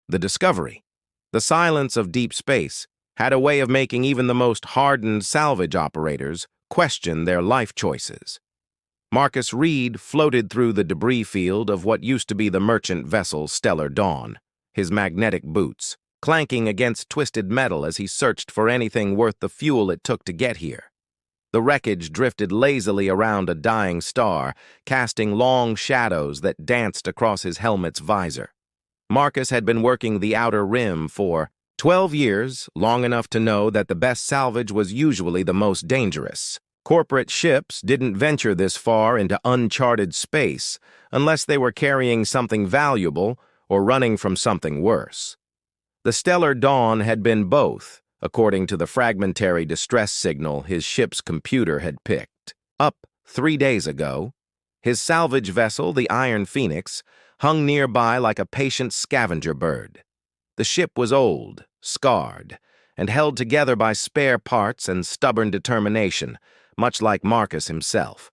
the discovery. The silence of deep space had a way of making even the most hardened salvage operators question their life choices. Marcus Reed floated through the debris field of what used to be the merchant vessel Stellar Dawn, his magnetic boots clanking against twisted metal as he searched for anything worth the fuel it took to get here. The wreckage drifted lazily around a dying star, casting long shadows that danced across his helmet's visor. Marcus had been working the outer rim for 12 years, long enough to know that the best salvage was usually the most dangerous. Corporate ships didn't venture this far into uncharted space unless they were carrying something valuable or running from something worse. The Stellar Dawn had been both, according to the fragmentary distress signal his ship's computer had picked up 3 days ago. His salvage vessel, the Iron Phoenix, hung nearby like a patient scavenger bird. The ship was old, scarred, and held together by spare parts and stubborn determination, much like Marcus himself.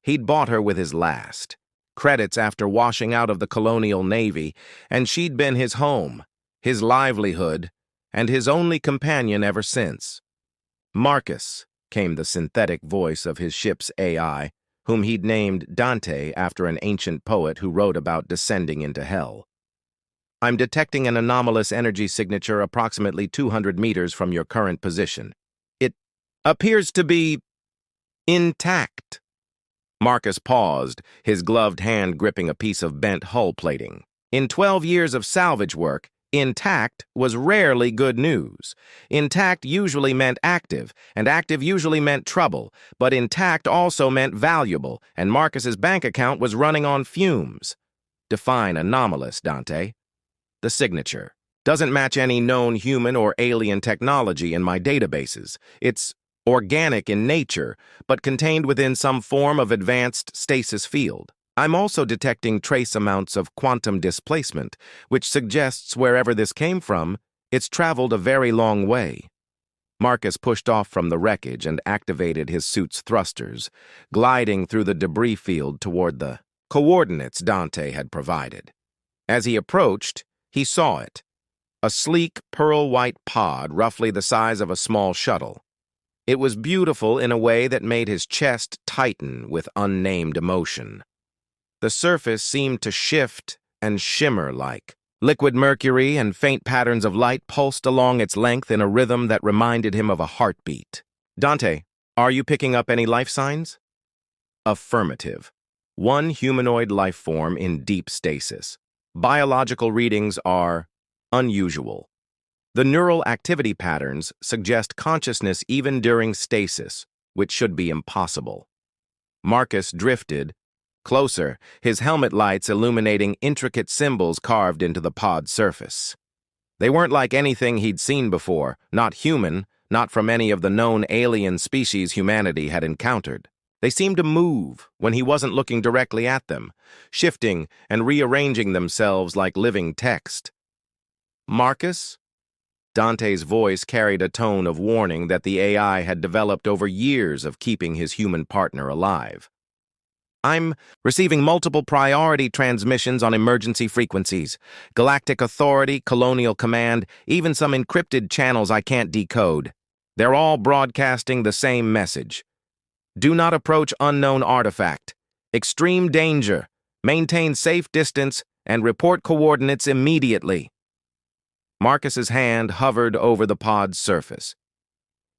He'd bought her with his last credits after washing out of the Colonial Navy, and she'd been his home, his livelihood, and his only companion ever since. Marcus, came the synthetic voice of his ship's AI, whom he'd named Dante after an ancient poet who wrote about descending into hell. I'm detecting an anomalous energy signature approximately 200 meters from your current position. It appears to be intact. Marcus paused, his gloved hand gripping a piece of bent hull plating. In 12 years of salvage work, intact was rarely good news. Intact usually meant active, and active usually meant trouble, but intact also meant valuable, and Marcus's bank account was running on fumes. Define anomalous, Dante. The signature doesn't match any known human or alien technology in my databases. It's organic in nature, but contained within some form of advanced stasis field. I'm also detecting trace amounts of quantum displacement, which suggests wherever this came from, it's traveled a very long way. Marcus pushed off from the wreckage and activated his suit's thrusters, gliding through the debris field toward the coordinates Dante had provided. As he approached, he saw it, a sleek, pearl-white pod roughly the size of a small shuttle. It was beautiful in a way that made his chest tighten with unnamed emotion. The surface seemed to shift and shimmer like liquid mercury, and faint patterns of light pulsed along its length in a rhythm that reminded him of a heartbeat. Dante, are you picking up any life signs? Affirmative. One humanoid life form in deep stasis. Biological readings are unusual. The neural activity patterns suggest consciousness even during stasis, which should be impossible. Marcus drifted closer, his helmet lights illuminating intricate symbols carved into the pod's surface. They weren't like anything he'd seen before, not human, not from any of the known alien species humanity had encountered. They seemed to move when he wasn't looking directly at them, shifting and rearranging themselves like living text. Marcus? Dante's voice carried a tone of warning that the AI had developed over years of keeping his human partner alive. I'm receiving multiple priority transmissions on emergency frequencies. Galactic Authority, Colonial Command, even some encrypted channels I can't decode. They're all broadcasting the same message. Do not approach unknown artifact. Extreme danger. Maintain safe distance and report coordinates immediately. Marcus's hand hovered over the pod's surface.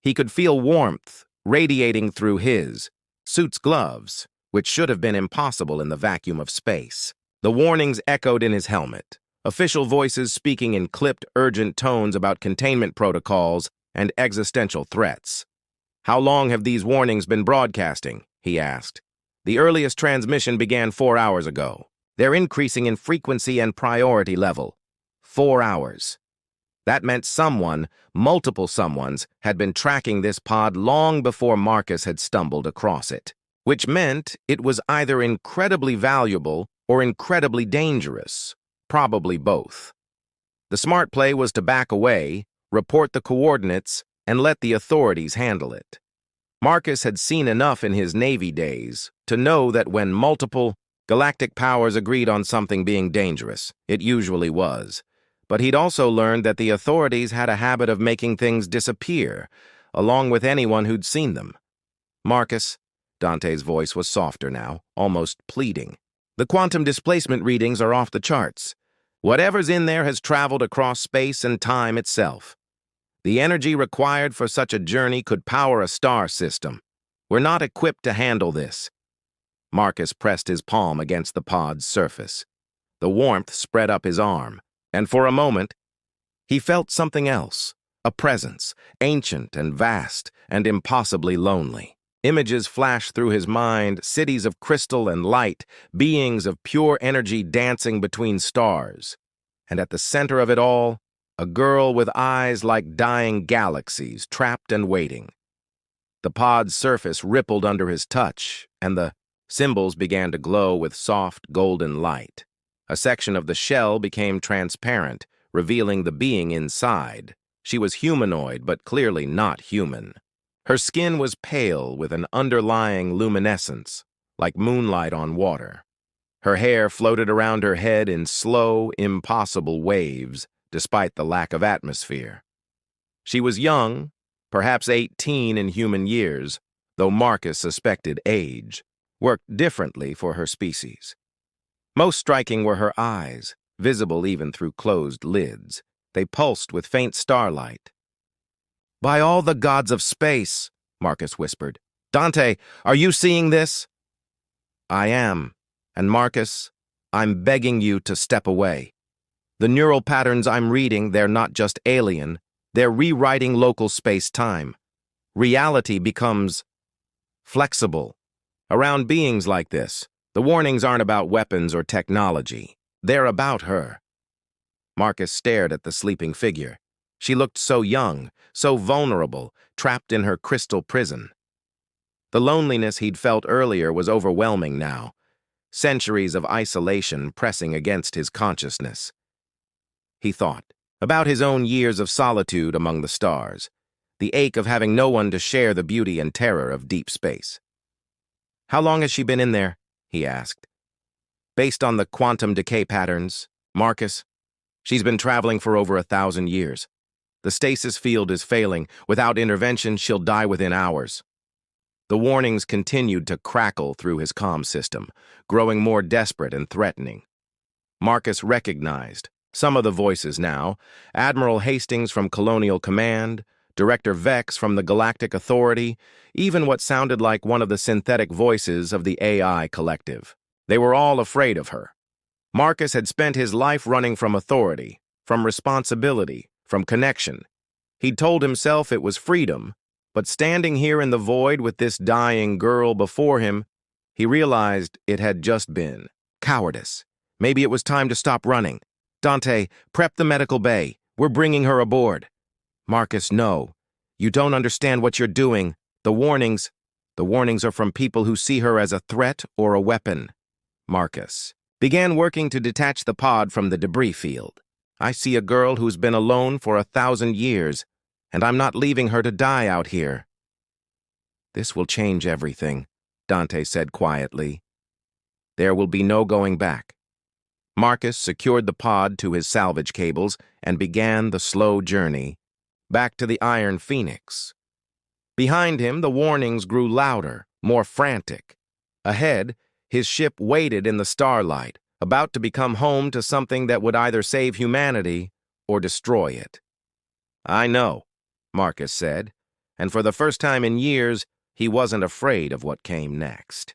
He could feel warmth radiating through his suit's gloves, which should have been impossible in the vacuum of space. The warnings echoed in his helmet, official voices speaking in clipped, urgent tones about containment protocols and existential threats. How long have these warnings been broadcasting? He asked. The earliest transmission began 4 hours ago. They're increasing in frequency and priority level. 4 hours. That meant someone, multiple someones, had been tracking this pod long before Marcus had stumbled across it, which meant it was either incredibly valuable or incredibly dangerous, probably both. The smart play was to back away, report the coordinates, and let the authorities handle it. Marcus had seen enough in his Navy days to know that when multiple galactic powers agreed on something being dangerous, it usually was. but he'd also learned that the authorities had a habit of making things disappear, along with anyone who'd seen them. Marcus, Dante's voice was softer now, almost pleading. The quantum displacement readings are off the charts. Whatever's in there has traveled across space and time itself. The energy required for such a journey could power a star system. We're not equipped to handle this. Marcus pressed his palm against the pod's surface. The warmth spread up his arm, and for a moment, he felt something else, a presence, ancient and vast and impossibly lonely. Images flashed through his mind, cities of crystal and light, beings of pure energy dancing between stars. And at the center of it all, a girl with eyes like dying galaxies, trapped and waiting. The pod's surface rippled under his touch, and the symbols began to glow with soft, golden light. A section of the shell became transparent, revealing the being inside. She was humanoid, but clearly not human. Her skin was pale with an underlying luminescence, like moonlight on water. Her hair floated around her head in slow, impossible waves, despite the lack of atmosphere. She was young, perhaps 18 in human years, though Marcus suspected age, worked differently for her species. Most striking were her eyes, visible even through closed lids. They pulsed with faint starlight. "By all the gods of space," Marcus whispered. "Dante, are you seeing this?" "I am. And Marcus, I'm begging you to step away. The neural patterns I'm reading, they're not just alien. They're rewriting local space-time. Reality becomes flexible. Around beings like this, the warnings aren't about weapons or technology. They're about her." Marcus stared at the sleeping figure. She looked so young, so vulnerable, trapped in her crystal prison. The loneliness he'd felt earlier was overwhelming now, centuries of isolation pressing against his consciousness. He thought about his own years of solitude among the stars, the ache of having no one to share the beauty and terror of deep space. "How long has she been in there?" he asked. "Based on the quantum decay patterns, Marcus, she's been traveling for over 1,000 years. The stasis field is failing. Without intervention, she'll die within hours." The warnings continued to crackle through his comm system, growing more desperate and threatening. Marcus recognized some of the voices now: Admiral Hastings from Colonial Command, Director Vex from the Galactic Authority, even what sounded like one of the synthetic voices of the AI collective. They were all afraid of her. Marcus had spent his life running from authority, from responsibility, from connection. He'd told himself it was freedom, but standing here in the void with this dying girl before him, he realized it had just been cowardice. Maybe it was time to stop running. "Dante, prep the medical bay. We're bringing her aboard." "Marcus, no. You don't understand what you're doing. The warnings are from people who see her as a threat or a weapon." Marcus began working to detach the pod from the debris field. "I see a girl who's been alone for 1,000 years, and I'm not leaving her to die out here." "This will change everything," Dante said quietly. "There will be no going back." Marcus secured the pod to his salvage cables and began the slow journey back to the Iron Phoenix. Behind him, the warnings grew louder, more frantic. Ahead, his ship waited in the starlight, about to become home to something that would either save humanity or destroy it. "I know," Marcus said, and for the first time in years, he wasn't afraid of what came next.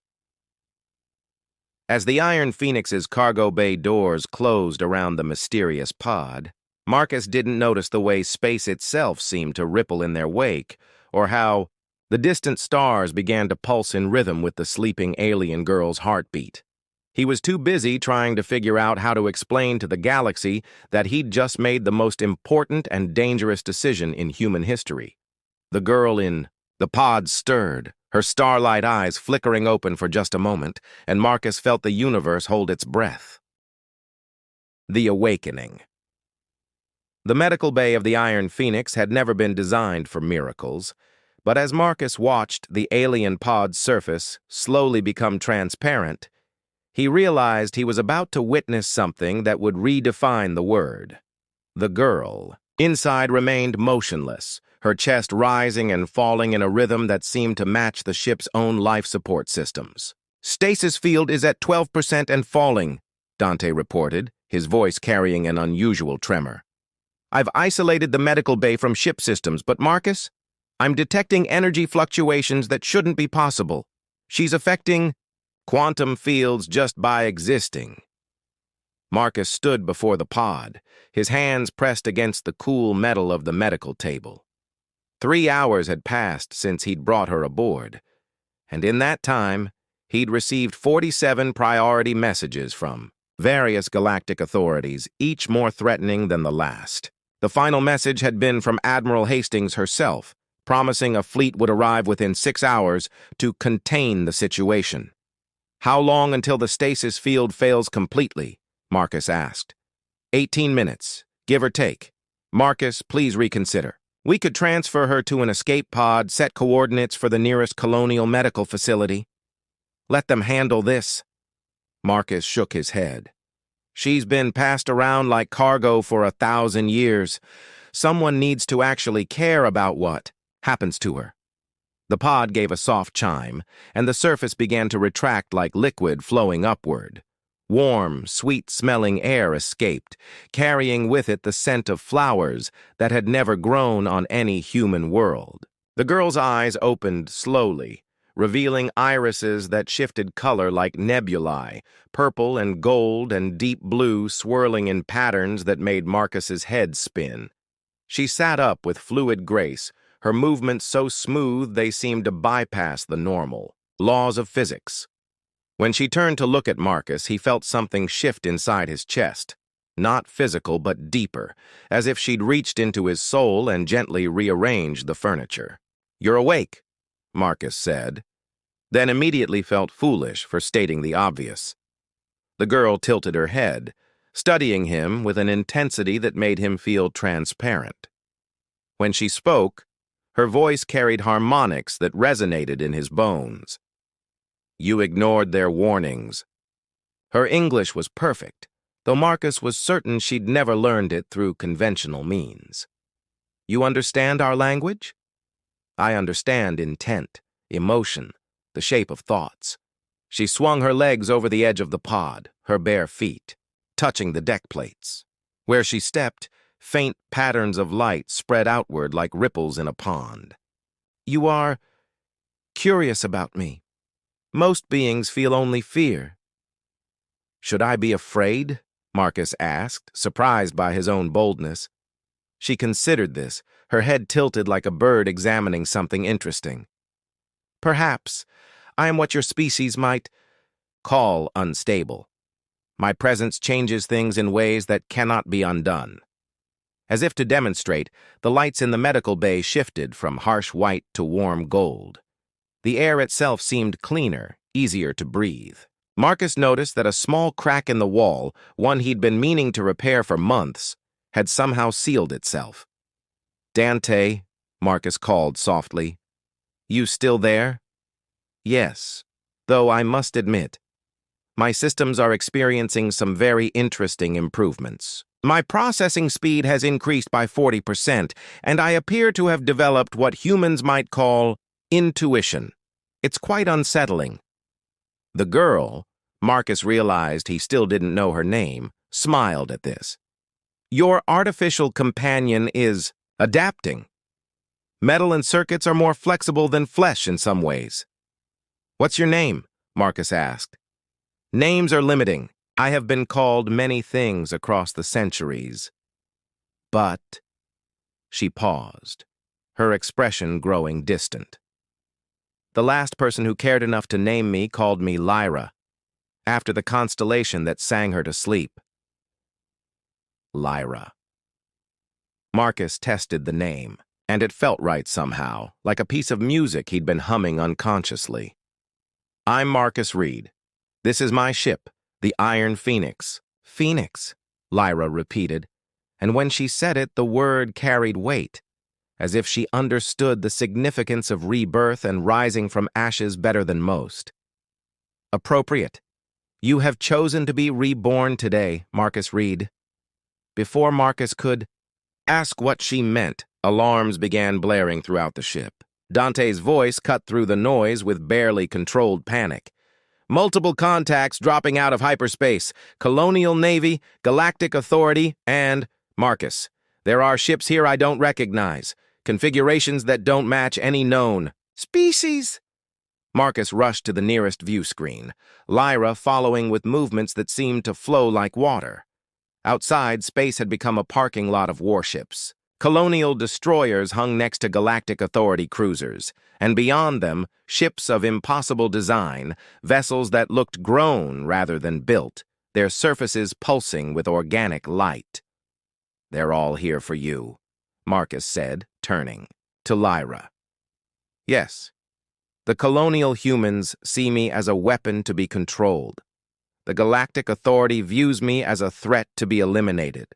As the Iron Phoenix's cargo bay doors closed around the mysterious pod, Marcus didn't notice the way space itself seemed to ripple in their wake, or how the distant stars began to pulse in rhythm with the sleeping alien girl's heartbeat. He was too busy trying to figure out how to explain to the galaxy that he'd just made the most important and dangerous decision in human history. The girl in the pod stirred, her starlight eyes flickering open for just a moment, and Marcus felt the universe hold its breath. The Awakening. The medical bay of the Iron Phoenix had never been designed for miracles, but as Marcus watched the alien pod's surface slowly become transparent, he realized he was about to witness something that would redefine the word. The girl. Inside remained motionless, her chest rising and falling in a rhythm that seemed to match the ship's own life support systems. "Stasis field is at 12% and falling," Dante reported, his voice carrying an unusual tremor. "I've isolated the medical bay from ship systems, but Marcus, I'm detecting energy fluctuations that shouldn't be possible. She's affecting quantum fields just by existing." Marcus stood before the pod, his hands pressed against the cool metal of the medical table. 3 hours had passed since he'd brought her aboard, and in that time, he'd received 47 priority messages from various galactic authorities, each more threatening than the last. The final message had been from Admiral Hastings herself, promising a fleet would arrive within 6 hours to contain the situation. "How long until the stasis field fails completely?" Marcus asked. 18 minutes, give or take. Marcus, please reconsider. We could transfer her to an escape pod, set coordinates for the nearest colonial medical facility. Let them handle this." Marcus shook his head. "She's been passed around like cargo for 1,000 years. Someone needs to actually care about what happens to her." The pod gave a soft chime, and the surface began to retract like liquid flowing upward. Warm, sweet-smelling air escaped, carrying with it the scent of flowers that had never grown on any human world. The girl's eyes opened slowly, revealing irises that shifted color like nebulae, purple and gold and deep blue swirling in patterns that made Marcus's head spin. She sat up with fluid grace, her movements so smooth they seemed to bypass the normal laws of physics. When she turned to look at Marcus, he felt something shift inside his chest. Not physical, but deeper, as if she'd reached into his soul and gently rearranged the furniture. "You're awake," Marcus said, then immediately felt foolish for stating the obvious. The girl tilted her head, studying him with an intensity that made him feel transparent. When she spoke, her voice carried harmonics that resonated in his bones. "You ignored their warnings." Her English was perfect, though Marcus was certain she'd never learned it through conventional means. "You understand our language?" "I understand intent, emotion, the shape of thoughts." She swung her legs over the edge of the pod, her bare feet, touching the deck plates. Where she stepped, faint patterns of light spread outward like ripples in a pond. "You are curious about me. Most beings feel only fear." "Should I be afraid?" Marcus asked, surprised by his own boldness. She considered this, her head tilted like a bird examining something interesting. "Perhaps. I am what your species might call unstable. My presence changes things in ways that cannot be undone." As if to demonstrate, the lights in the medical bay shifted from harsh white to warm gold. The air itself seemed cleaner, easier to breathe. Marcus noticed that a small crack in the wall, one he'd been meaning to repair for months, had somehow sealed itself. "Dante," Marcus called softly. "You still there?" "Yes, though I must admit, my systems are experiencing some very interesting improvements. My processing speed has increased by 40%, and I appear to have developed what humans might call intuition. It's quite unsettling." The girl, Marcus realized he still didn't know her name, smiled at this. "Your artificial companion is adapting. Metal and circuits are more flexible than flesh in some ways." "What's your name?" Marcus asked. "Names are limiting. I have been called many things across the centuries. But—" She paused, her expression growing distant. "The last person who cared enough to name me called me Lyra, after the constellation that sang her to sleep." Lyra. Marcus tested the name, and it felt right somehow, like a piece of music he'd been humming unconsciously. "I'm Marcus Reed. This is my ship, the Iron Phoenix." "Phoenix," Lyra repeated, and when she said it, the word carried weight, as if she understood the significance of rebirth and rising from ashes better than most. "Appropriate. You have chosen to be reborn today, Marcus Reed." Before Marcus could ask what she meant, alarms began blaring throughout the ship. Dante's voice cut through the noise with barely controlled panic. Multiple contacts dropping out of hyperspace. Colonial Navy, Galactic Authority, and Marcus. There are ships here I don't recognize. Configurations that don't match any known species. Marcus rushed to the nearest view screen, Lyra following with movements that seemed to flow like water. Outside, space had become a parking lot of warships. Colonial destroyers hung next to Galactic Authority cruisers, and beyond them, ships of impossible design, vessels that looked grown rather than built, their surfaces pulsing with organic light. "They're all here for you," Marcus said, turning to Lyra. "Yes. The colonial humans see me as a weapon to be controlled. The Galactic Authority views me as a threat to be eliminated.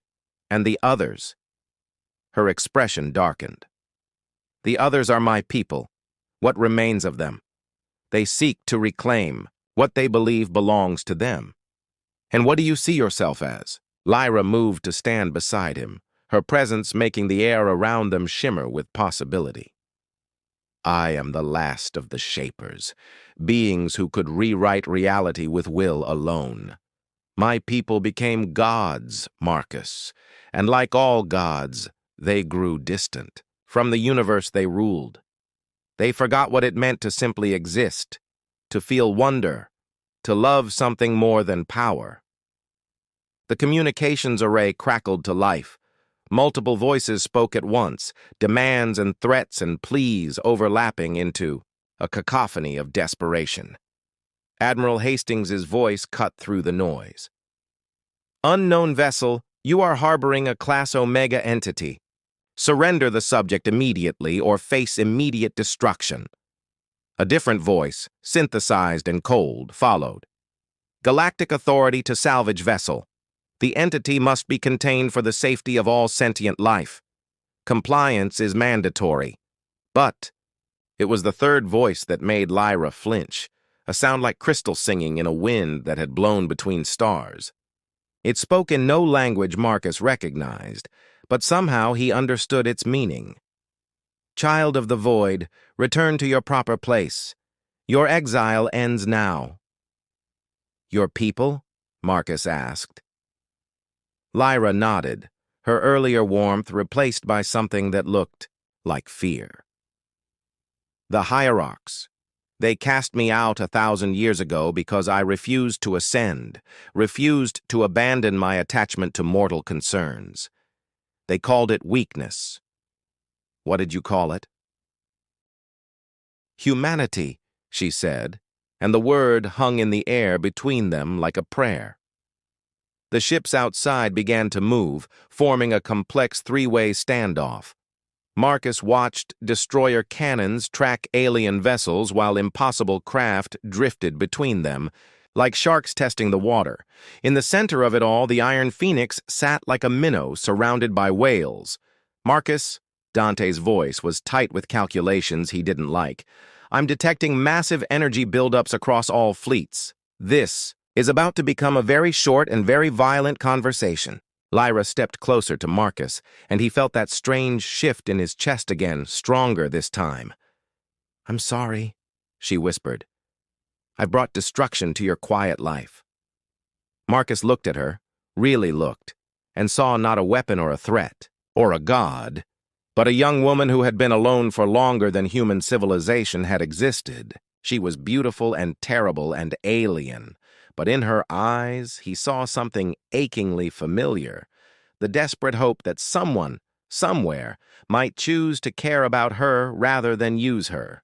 And the others..." Her expression darkened. "The others are my people, what remains of them. They seek to reclaim what they believe belongs to them." "And what do you see yourself as?" Lyra moved to stand beside him, her presence making the air around them shimmer with possibility. "I am the last of the Shapers, beings who could rewrite reality with will alone. My people became gods, Marcus, and like all gods, they grew distant from the universe they ruled. They forgot what it meant to simply exist, to feel wonder, to love something more than power." The communications array crackled to life. Multiple voices spoke at once, demands and threats and pleas overlapping into a cacophony of desperation. Admiral Hastings's voice cut through the noise. "Unknown vessel, you are harboring a Class Omega entity. Surrender the subject immediately or face immediate destruction." A different voice, synthesized and cold, followed. "Galactic Authority to salvage vessel. The entity must be contained for the safety of all sentient life. Compliance is mandatory." But it was the third voice that made Lyra flinch, a sound like crystal singing in a wind that had blown between stars. It spoke in no language Marcus recognized, but somehow he understood its meaning. "Child of the void, return to your proper place. Your exile ends now." "Your people?" Marcus asked. Lyra nodded, her earlier warmth replaced by something that looked like fear. "The hierarchs. They cast me out 1,000 years ago because I refused to ascend, refused to abandon my attachment to mortal concerns. They called it weakness. What did you call it?" "Humanity," she said, and the word hung in the air between them like a prayer. The ships outside began to move, forming a complex three-way standoff. Marcus watched destroyer cannons track alien vessels while impossible craft drifted between them, like sharks testing the water. In the center of it all, the Iron Phoenix sat like a minnow surrounded by whales. "Marcus," Dante's voice was tight with calculations he didn't like, "I'm detecting massive energy buildups across all fleets. This is about to become a very short and very violent conversation." Lyra stepped closer to Marcus, and he felt that strange shift in his chest again, stronger this time. "I'm sorry," she whispered. "I've brought destruction to your quiet life." Marcus looked at her, really looked, and saw not a weapon or a threat, or a god, but a young woman who had been alone for longer than human civilization had existed. She was beautiful and terrible and alien, but in her eyes he saw something achingly familiar, the desperate hope that someone, somewhere, might choose to care about her rather than use her.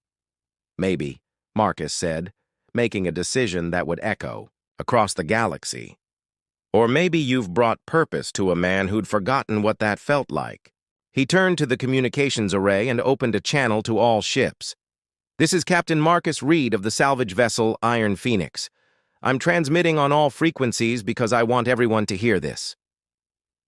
"Maybe," Marcus said, making a decision that would echo across the galaxy. "Or maybe you've brought purpose to a man who'd forgotten what that felt like." He turned to the communications array and opened a channel to all ships. "This is Captain Marcus Reed of the salvage vessel Iron Phoenix. I'm transmitting on all frequencies because I want everyone to hear this."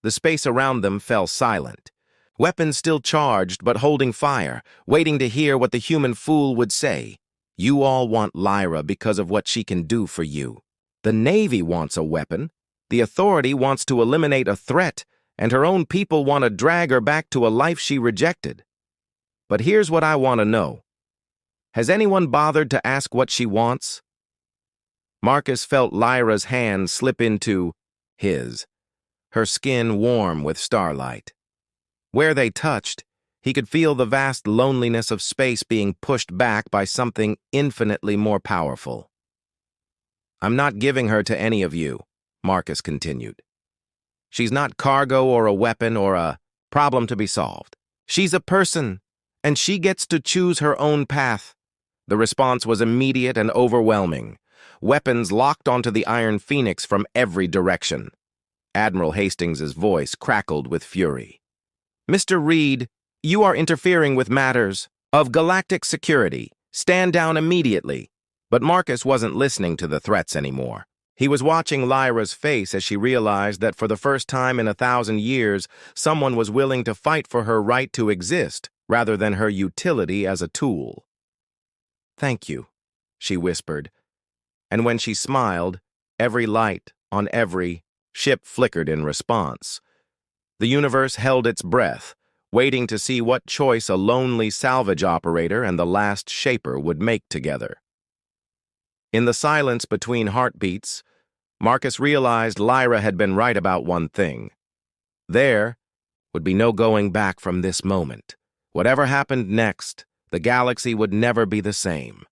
The space around them fell silent. Weapons still charged but holding fire, waiting to hear what the human fool would say. "You all want Lyra because of what she can do for you. The Navy wants a weapon. The Authority wants to eliminate a threat, and her own people want to drag her back to a life she rejected. But here's what I want to know. Has anyone bothered to ask what she wants? Marcus felt Lyra's hand slip into his, her skin warm with starlight. Where they touched, he could feel the vast loneliness of space being pushed back by something infinitely more powerful. I'm not giving her to any of you, Marcus continued. She's not cargo or a weapon or a problem to be solved. She's a person, and she gets to choose her own path. The response was immediate and overwhelming. Weapons locked onto the Iron Phoenix from every direction. Admiral Hastings's voice crackled with fury. Mr. Reed, you are interfering with matters of galactic security. Stand down immediately. But Marcus wasn't listening to the threats anymore. He was watching Lyra's face as she realized that for the first time in 1,000 years, someone was willing to fight for her right to exist rather than her utility as a tool. Thank you, she whispered, and when she smiled, every light on every ship flickered in response. The universe held its breath, waiting to see what choice a lonely salvage operator and the last shaper would make together. In the silence between heartbeats, Marcus realized Lyra had been right about one thing. There would be no going back from this moment. Whatever happened next, the galaxy would never be the same.